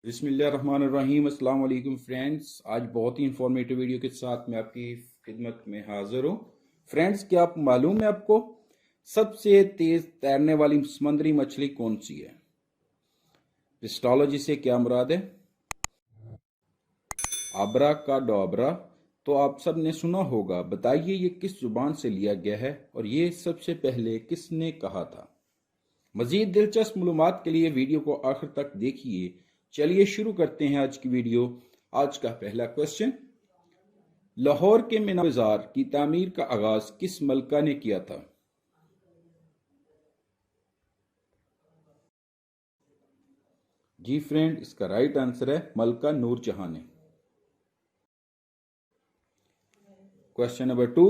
बिस्मिल्लाहिर्रहमानिर्रहीम। अस्सलाम वालेकुम फ्रेंड्स। आज बहुत ही इंफॉर्मेटिव वीडियो के साथ मैं आपकी खिदमत में हाजिर हूँ। फ्रेंड्स, क्या आप मालूम है आपको सबसे तेज तैरने वाली समुद्री मछली कौन सी है? पिस्टोलॉजी से क्या मुराद है? आबरा का डोबरा तो आप सब ने सुना होगा। बताइए ये किस जुबान से लिया गया है और ये सबसे पहले किसने कहा था? मजीद दिलचस्प मालूमात के लिए वीडियो को आखिर तक देखिए। चलिए शुरू करते हैं आज की वीडियो। आज का पहला क्वेश्चन, लाहौर के मीना बाजार की तामीर का आगाज किस मलका ने किया था? जी फ्रेंड, इसका राइट आंसर है मलका नूरजहां ने। क्वेश्चन नंबर 2,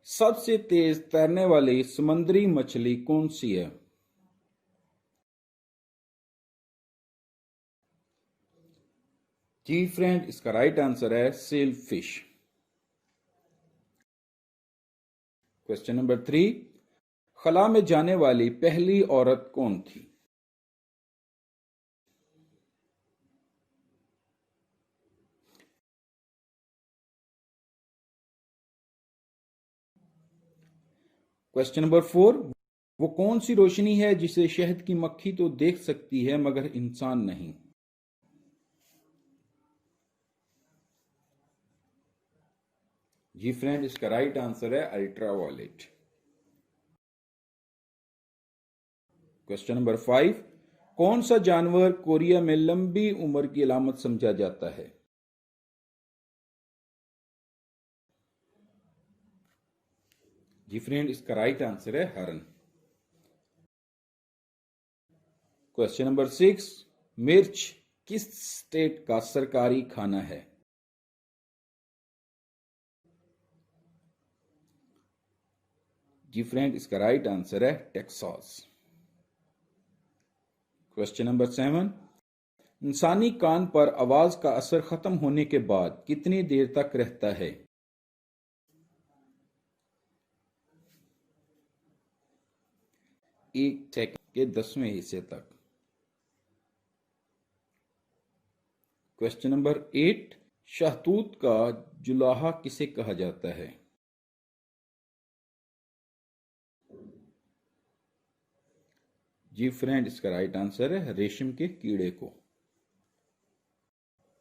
सबसे तेज तैरने वाली समुद्री मछली कौन सी है? जी फ्रेंड, इसका राइट आंसर है सेल फिश। क्वेश्चन नंबर 3, खला में जाने वाली पहली औरत कौन थी? क्वेश्चन नंबर 4, वो कौन सी रोशनी है जिसे शहद की मक्खी तो देख सकती है मगर इंसान नहीं? जी फ्रेंड, इसका राइट आंसर है अल्ट्रावायलेट। क्वेश्चन नंबर 5, कौन सा जानवर कोरिया में लंबी उम्र की अलामत समझा जाता है? जी फ्रेंड, इसका राइट आंसर है हरन। क्वेश्चन नंबर 6, मिर्च किस स्टेट का सरकारी खाना है? जी फ्रेंड, इसका राइट आंसर है टेक्सास। क्वेश्चन नंबर 7, इंसानी कान पर आवाज का असर खत्म होने के बाद कितनी देर तक रहता है? 1 सेकंड के 10वें हिस्से तक। क्वेश्चन नंबर 8, शहतूत का जुलाहा किसे कहा जाता है? जी फ्रेंड, इसका राइट आंसर है रेशम के कीड़े को।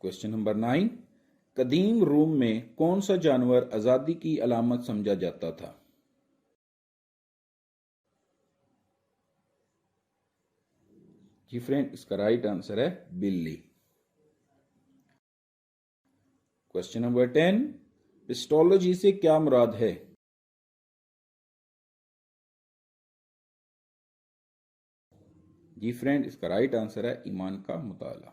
क्वेश्चन नंबर 9, कदीम रोम में कौन सा जानवर आजादी की अलामत समझा जाता था? जी फ्रेंड, इसका राइट आंसर है बिल्ली। क्वेश्चन नंबर 10, पिस्टोलॉजी से क्या मुराद है? जी फ्रेंड, इसका राइट आंसर है ईमान का मुताला।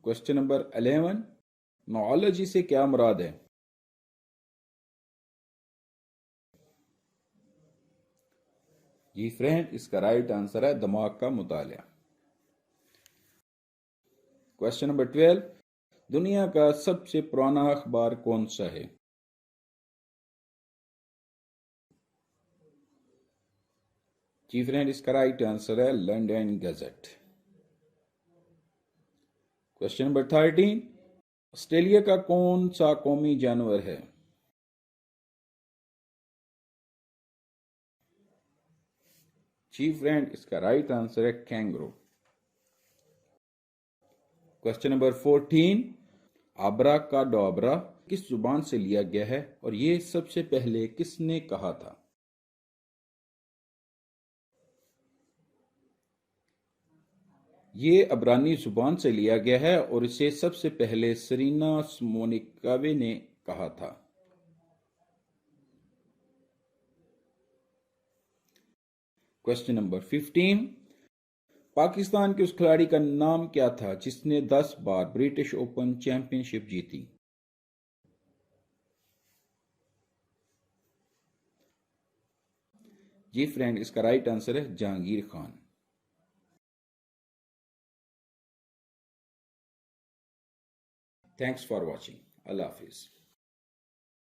क्वेश्चन नंबर 11, नॉलेजी से क्या मुराद है? जी फ्रेंड, इसका राइट आंसर है दिमाग का मुताला। क्वेश्चन नंबर 12, दुनिया का सबसे पुराना अखबार कौन सा है? जी फ्रेंड, इसका राइट आंसर है London gazette. Question number 13, Australia का कौन सा कौमी जानवर है? जी फ्रेंड, इसका राइट आंसर है कैंगरू। क्वेश्चन नंबर 14, आबरा का डोबरा किस जुबान से लिया गया है और ये सबसे पहले किसने कहा था? ये अबरानी जुबान से लिया गया है और इसे सबसे पहले सरीना स्मोनिकावे ने कहा था। क्वेश्चन नंबर 15, पाकिस्तान के उस खिलाड़ी का नाम क्या था जिसने 10 बार ब्रिटिश ओपन चैंपियनशिप जीती? जी फ्रेंड, इसका राइट आंसर है Jahangir Khan. Thanks for watching. Allah Hafiz.